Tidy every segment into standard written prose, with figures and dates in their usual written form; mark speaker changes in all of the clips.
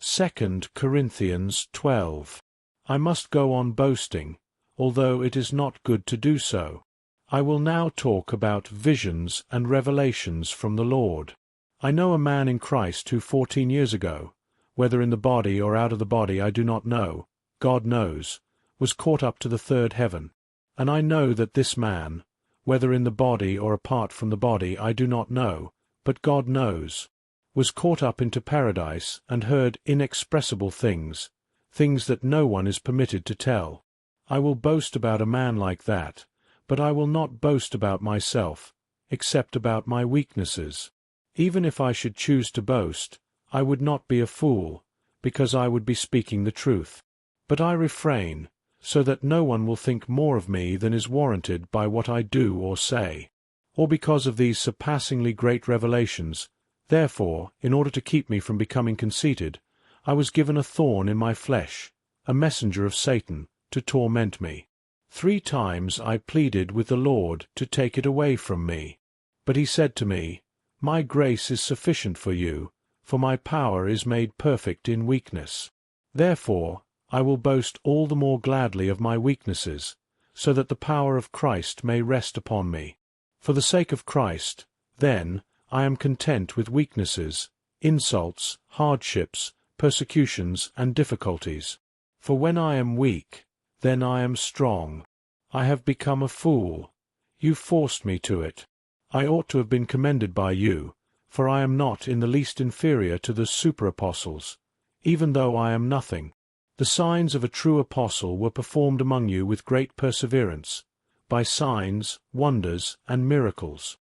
Speaker 1: 2 Corinthians 12. I must go on boasting, although it is not good to do so. I will now talk about visions and revelations from the Lord. I know a man in Christ who 14 years ago, whether in the body or out of the body I do not know, God knows, was caught up to the third heaven. And I know that this man, whether in the body or apart from the body I do not know, but God knows, was caught up into paradise and heard inexpressible things, things that no one is permitted to tell. I will boast about a man like that, but I will not boast about myself, except about my weaknesses. Even if I should choose to boast, I would not be a fool, because I would be speaking the truth. But I refrain, so that no one will think more of me than is warranted by what I do or say, or because of these surpassingly great revelations. Therefore, in order to keep me from becoming conceited, I was given a thorn in my flesh, a messenger of Satan, to torment me. 3 times I pleaded with the Lord to take it away from me. But he said to me, My grace is sufficient for you, for my power is made perfect in weakness. Therefore, I will boast all the more gladly of my weaknesses, so that the power of Christ may rest upon me. For the sake of Christ, then, I am content with weaknesses, insults, hardships, persecutions, and difficulties. For when I am weak, then I am strong. I have become a fool. You forced me to it. I ought to have been commended by you, for I am not in the least inferior to the super-apostles, even though I am nothing. The signs of a true apostle were performed among you with great perseverance, by signs, wonders, and miracles.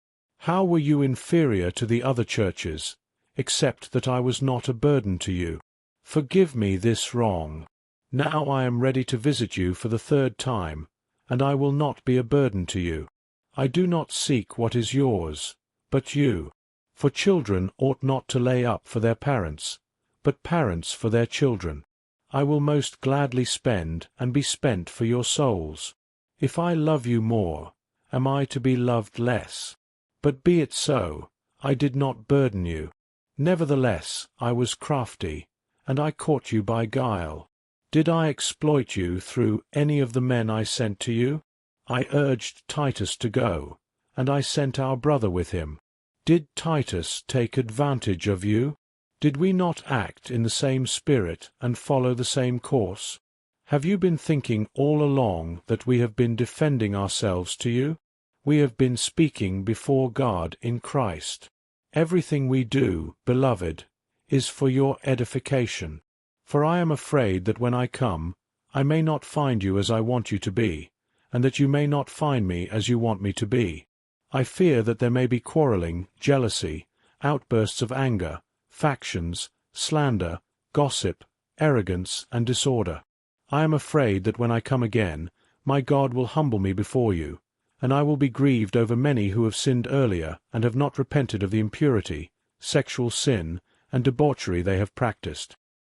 Speaker 1: How were you inferior to the other churches, except that I was not a burden to you? Forgive me this wrong. Now I am ready to visit you for the 3rd time, and I will not be a burden to you. I do not seek what is yours, but you. For children ought not to lay up for their parents, but parents for their children. I will most gladly spend and be spent for your souls. If I love you more, am I to be loved less? But be it so, I did not burden you. Nevertheless, I was crafty, and I caught you by guile. Did I exploit you through any of the men I sent to you? I urged Titus to go, and I sent our brother with him. Did Titus take advantage of you? Did we not act in the same spirit and follow the same course? Have you been thinking all along that we have been defending ourselves to you? We have been speaking before God in Christ. Everything we do, beloved, is for your edification. For I am afraid that when I come, I may not find you as I want you to be, and that you may not find me as you want me to be. I fear that there may be quarreling, jealousy, outbursts of anger, factions, slander, gossip, arrogance, and disorder. I am afraid that when I come again, my God will humble me before you, and I will be grieved over many who have sinned earlier and have not repented of the impurity, sexual sin, and debauchery they have practiced.